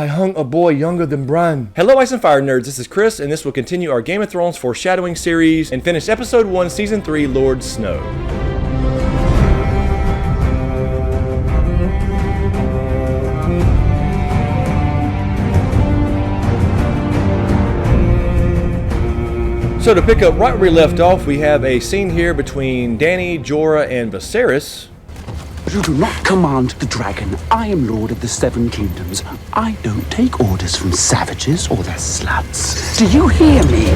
I hung a boy younger than Bran. Hello Ice and Fire nerds, this is Chris, and this will continue our Game of Thrones Foreshadowing series and finish episode 1 season 3 Lord Snow. So to pick up right where we left off, we have a scene here between Dany, Jorah, and Viserys. You do not command the dragon. I am Lord of the Seven Kingdoms. I don't take orders from savages or their sluts. Do you hear me?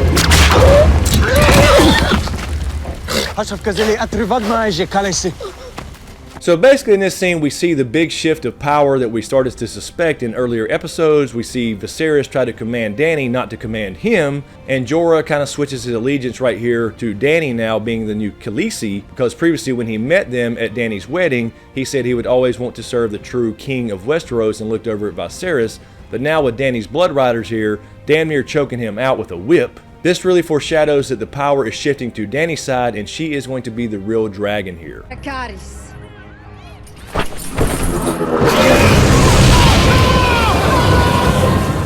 So basically in this scene we see the big shift of power that we started to suspect in earlier episodes. We see Viserys try to command Dany, not to command him, and Jorah kind of switches his allegiance right here to Dany now being the new Khaleesi, because previously when he met them at Dany's wedding, he said he would always want to serve the true king of Westeros and looked over at Viserys, but now with Dany's blood riders here, damn near choking him out with a whip. This really foreshadows that the power is shifting to Dany's side and she is going to be the real dragon here.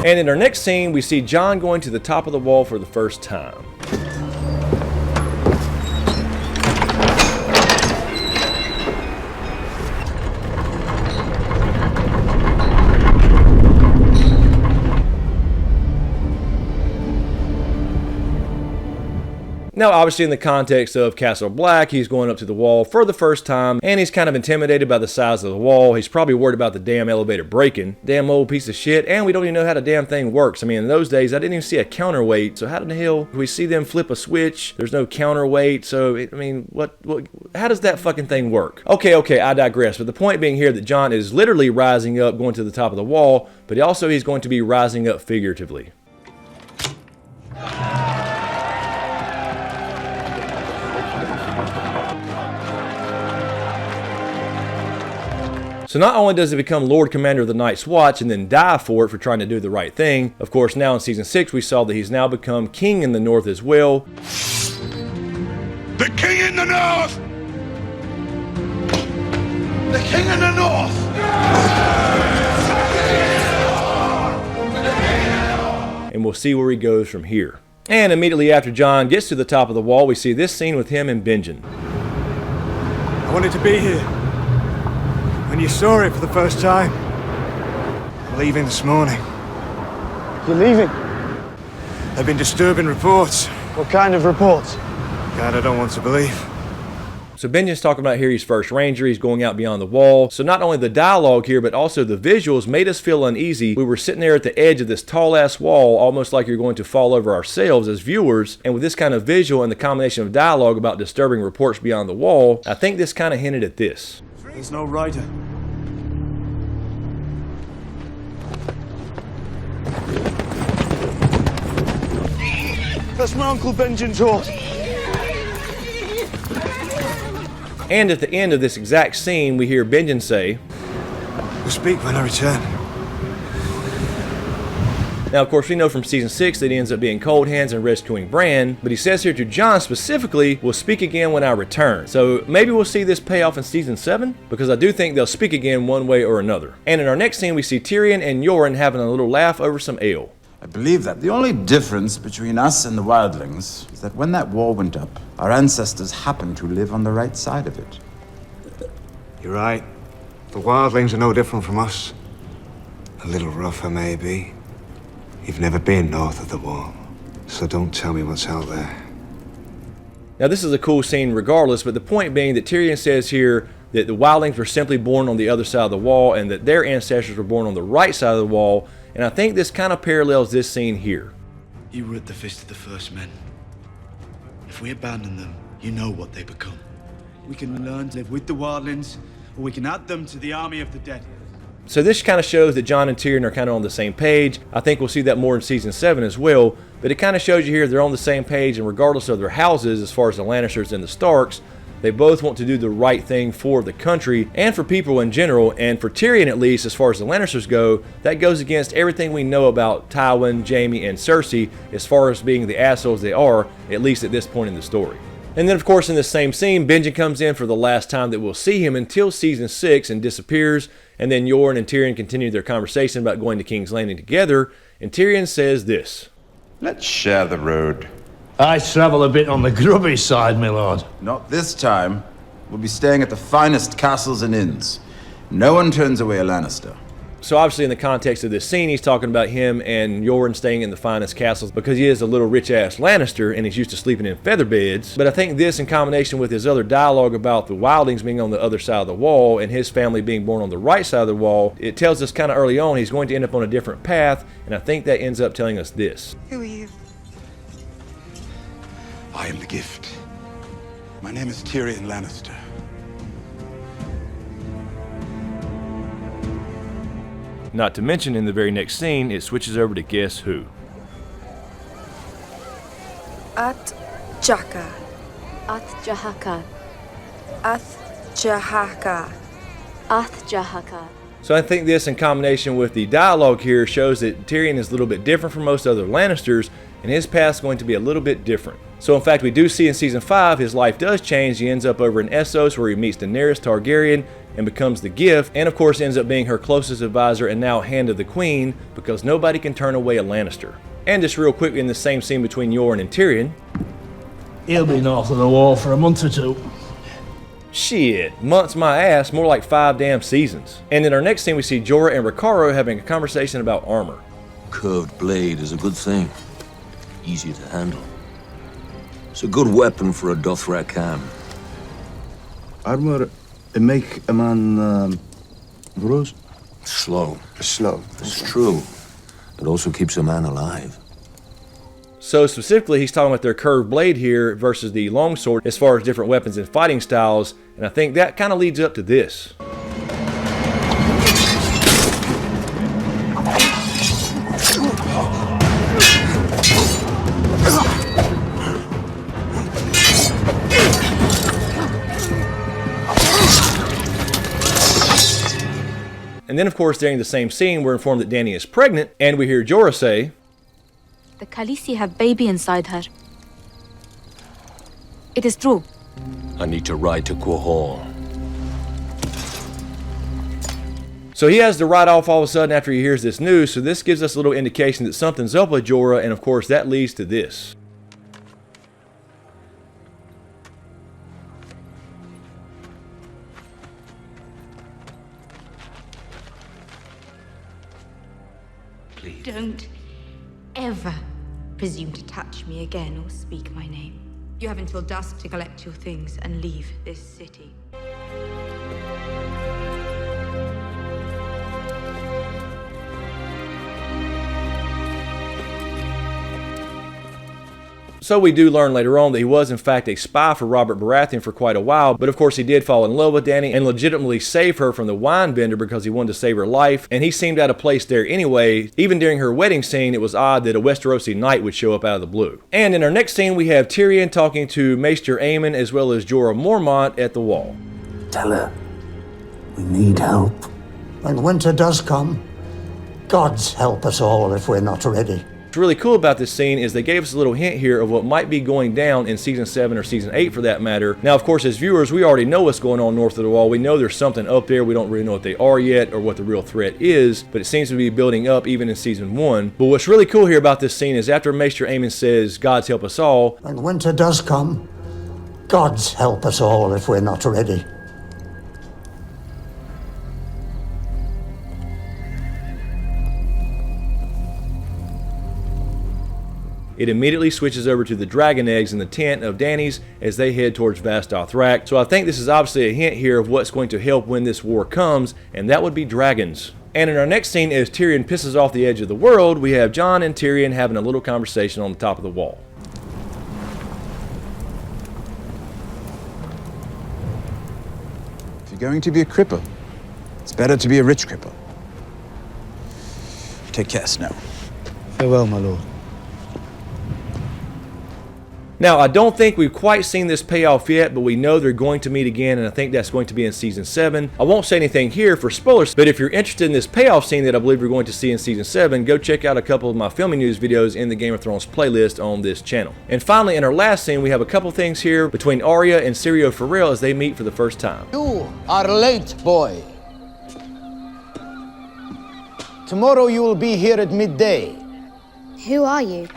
And in our next scene, we see Jon going to the top of the wall for the first time. Now, obviously in the context of Castle Black, he's going up to the wall for the first time, and he's kind of intimidated by the size of the wall. He's probably worried about the damn elevator breaking. Damn old piece of shit, and we don't even know how the damn thing works. I mean, in those days, I didn't even see a counterweight, so how the hell do we see them flip a switch? There's no counterweight, so, I mean, how does that fucking thing work? Okay, I digress, but the point being here that Jon is literally rising up, going to the top of the wall, but also he's going to be rising up figuratively. So not only does he become Lord Commander of the Night's Watch and then die for it for trying to do the right thing, of course now in Season 6 we saw that he's now become King in the North as well. The King in the North! The King in the North! And we'll see where he goes from here. And immediately after Jon gets to the top of the wall, we see this scene with him and Benjen. I wanted to be here. When you saw it for the first time. I'm leaving this morning. You're leaving? There have been disturbing reports. What kind of reports? God, I don't want to believe. So Benjen's talking about here he's first ranger, he's going out beyond the wall. So not only the dialogue here, but also the visuals made us feel uneasy. We were sitting there at the edge of this tall ass wall, almost like you're going to fall over ourselves as viewers. And with this kind of visual and the combination of dialogue about disturbing reports beyond the wall, I think this kind of hinted at this. There's no rider. That's my Uncle Benjen's horse. And at the end of this exact scene, we hear Benjen say, We'll speak when I return. Now, of course, we know from Season 6 that he ends up being cold hands and rescuing Bran, but he says here to Jon specifically, we'll speak again when I return. So maybe we'll see this pay off in Season 7, because I do think they'll speak again one way or another. And in our next scene, we see Tyrion and Yoren having a little laugh over some ale. I believe that the only difference between us and the wildlings is that when that wall went up, our ancestors happened to live on the right side of it. You're right. The wildlings are no different from us. A little rougher, maybe. You've never been north of the wall, so don't tell me what's out there. Now this is a cool scene regardless, but the point being that Tyrion says here that the wildlings were simply born on the other side of the wall and that their ancestors were born on the right side of the wall, and I think this kind of parallels this scene here. You were at the fist of the first men. If we abandon them, you know what they become. We can learn to live with the wildlings, or we can add them to the army of the dead. So this kind of shows that Jon and Tyrion are kind of on the same page. I think we'll see that more in Season 7 as well, but it kind of shows you here they're on the same page, and regardless of their houses, as far as the Lannisters and the Starks, they both want to do the right thing for the country and for people in general, and for Tyrion at least, as far as the Lannisters go, that goes against everything we know about Tywin, Jaime, and Cersei as far as being the assholes they are, at least at this point in the story. And then of course in this same scene, Benjen comes in for the last time that we'll see him until Season 6 and disappears, And then Yoren and Tyrion continue their conversation about going to King's Landing together, and Tyrion says this. Let's share the road. I travel a bit on the grubby side, my lord. Not this time. We'll be staying at the finest castles and inns. No one turns away a Lannister. So obviously in the context of this scene, he's talking about him and Yoren staying in the finest castles because he is a little rich-ass Lannister and he's used to sleeping in feather beds. But I think this, in combination with his other dialogue about the wildlings being on the other side of the wall and his family being born on the right side of the wall, it tells us kind of early on he's going to end up on a different path, and I think that ends up telling us this. Who are you? I am the gift. My name is Tyrion Lannister. Not to mention, in the very next scene, it switches over to guess who. At Jaka. At Jahaka. Ath Jahaka. Ath Jahaka. So I think this, in combination with the dialogue here, shows that Tyrion is a little bit different from most other Lannisters, and his path's going to be a little bit different. So in fact, we do see in Season 5, his life does change. He ends up over in Essos, where he meets Daenerys Targaryen and becomes the gift, and of course ends up being her closest advisor and now Hand of the Queen, because nobody can turn away a Lannister. And just real quick, in the same scene between Yoren and Tyrion. He'll be north of the wall for a month or two. Shit, months my ass, more like 5 damn seasons. And in our next scene, we see Jorah and Ricardo having a conversation about armor. Curved blade is a good thing. Easy to handle. It's a good weapon for a Dothrakam. Armor make a man bruised? Slow. Slow. It's true. It also keeps a man alive. So specifically, he's talking about their curved blade here versus the longsword as far as different weapons and fighting styles, and I think that kind of leads up to this. And then, of course, during the same scene, we're informed that Dany is pregnant, and we hear Jorah say, The Khaleesi have baby inside her. It is true. I need to ride to Quahog. So he has to ride off all of a sudden after he hears this news, so this gives us a little indication that something's up with Jorah, and of course that leads to this. Don't ever presume to touch me again or speak my name. You have until dusk to collect your things and leave this city. So we do learn later on that he was in fact a spy for Robert Baratheon for quite a while, but of course he did fall in love with Dany and legitimately save her from the wine vendor because he wanted to save her life, and he seemed out of place there anyway. Even during her wedding scene, it was odd that a Westerosi knight would show up out of the blue. And in our next scene, we have Tyrion talking to Maester Aemon as well as Jorah Mormont at the wall. Tell her we need help. When winter does come, gods help us all if we're not ready. What's really cool about this scene is they gave us a little hint here of what might be going down in Season 7 or Season 8 for that matter. Now, of course, as viewers, we already know what's going on north of the wall. We know there's something up there. We don't really know what they are yet or what the real threat is, but it seems to be building up even in Season 1. But what's really cool here about this scene is after Maester Aemon says, "Gods help us all," when winter does come, gods help us all if we're not ready. it immediately switches over to the dragon eggs in the tent of Dany's as they head towards Vast Dothrak. So I think this is obviously a hint here of what's going to help when this war comes, and that would be dragons. And in our next scene, as Tyrion pisses off the edge of the world, we have Jon and Tyrion having a little conversation on the top of the wall. If you're going to be a cripple, it's better to be a rich cripple. Take care, Snow. Farewell, my lord. Now, I don't think we've quite seen this payoff yet, but we know they're going to meet again, and I think that's going to be in Season 7. I won't say anything here for spoilers, but if you're interested in this payoff scene that I believe we're going to see in Season 7, go check out a couple of my filming news videos in the Game of Thrones playlist on this channel. And finally, in our last scene, we have a couple things here between Arya and Syrio Forel as they meet for the first time. You are late, boy. Tomorrow you will be here at midday. Who are you?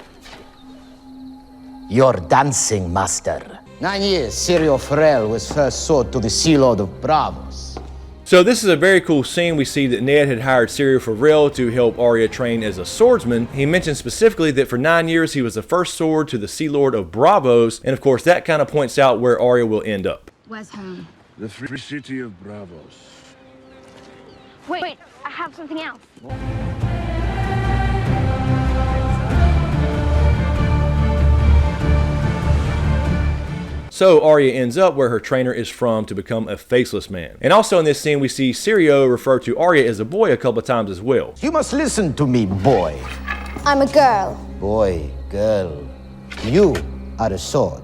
Your dancing master. 9 years, Syrio Farrell was first sword to the Sea Lord of Bravos. So this is a very cool scene. We see that Ned had hired Syrio Farrell to help Arya train as a swordsman. He mentioned specifically that for 9 years he was the first sword to the Sea Lord of Bravos, and of course that kind of points out where Arya will end up. Where's home? The free city of Bravos. Wait, I have something else. So Arya ends up where her trainer is from to become a faceless man. And also in this scene we see Syrio refer to Arya as a boy a couple of times as well. You must listen to me, boy. I'm a girl. Boy, girl. You are a sword.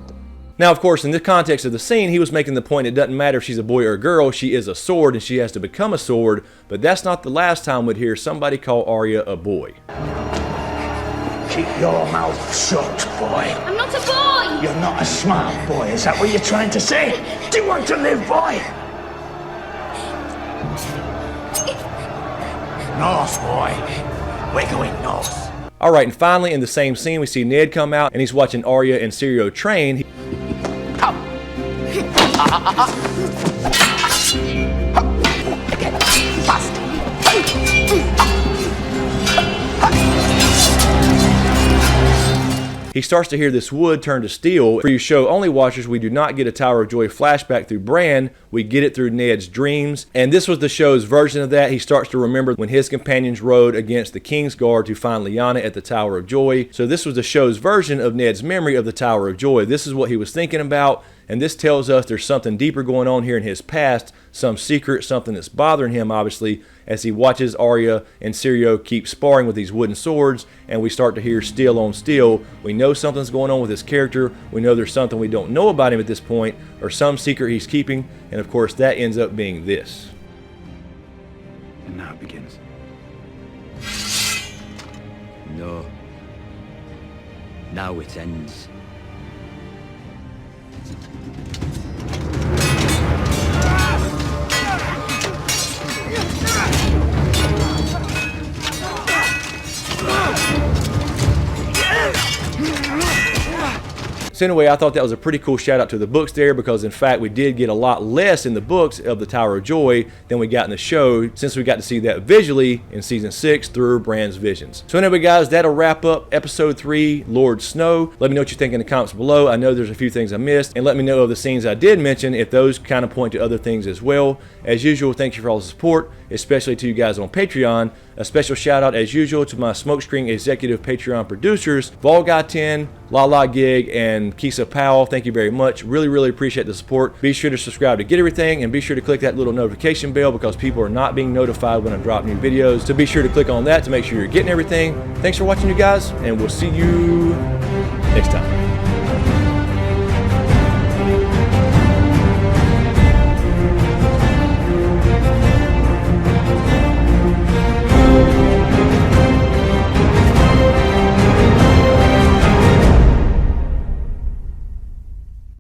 Now, of course, in the context of the scene, he was making the point it doesn't matter if she's a boy or a girl, she is a sword and she has to become a sword, but that's not the last time we'd hear somebody call Arya a boy. Keep your mouth shut, boy. I'm not a boy! You're not a smart boy, is that what you're trying to say? Do you want to live, boy? North, boy. We're going north. Alright, and finally in the same scene we see Ned come out and he's watching Arya and Syrio train. He starts to hear this wood turn to steel. For you show only watchers, we do not get a Tower of Joy flashback through Bran, we get it through Ned's dreams. And this was the show's version of that. He starts to remember when his companions rode against the Kingsguard to find Lyanna at the Tower of Joy. So this was the show's version of Ned's memory of the Tower of Joy. This is what he was thinking about, and this tells us there's something deeper going on here in his past, some secret, something that's bothering him obviously, as he watches Arya and Syrio keep sparring with these wooden swords, and we start to hear steel on steel. We know something's going on with his character, we know there's something we don't know about him at this point, or some secret he's keeping, and of course that ends up being this. And now it begins. No. Now it ends. So anyway, I thought that was a pretty cool shout out to the books there, because in fact we did get a lot less in the books of the Tower of Joy than we got in the show, since we got to see that visually in season 6 through Bran's visions. So anyway guys, that'll wrap up episode 3, Lord Snow. Let me know what you think in the comments below. I know there's a few things I missed, and let me know of the scenes I did mention if those kind of point to other things as well. As usual, thank you for all the support, especially to you guys on Patreon. A special shout out as usual to my Smokescreen executive Patreon producers, Volguy10, Lala Gig, and Kissa Powell. Thank you very much. Really appreciate the support. Be sure to subscribe to get everything, and be sure to click that little notification bell, because people are not being notified when I drop new videos. So be sure to click on that to make sure you're getting everything. Thanks for watching, you guys, and we'll see you next time.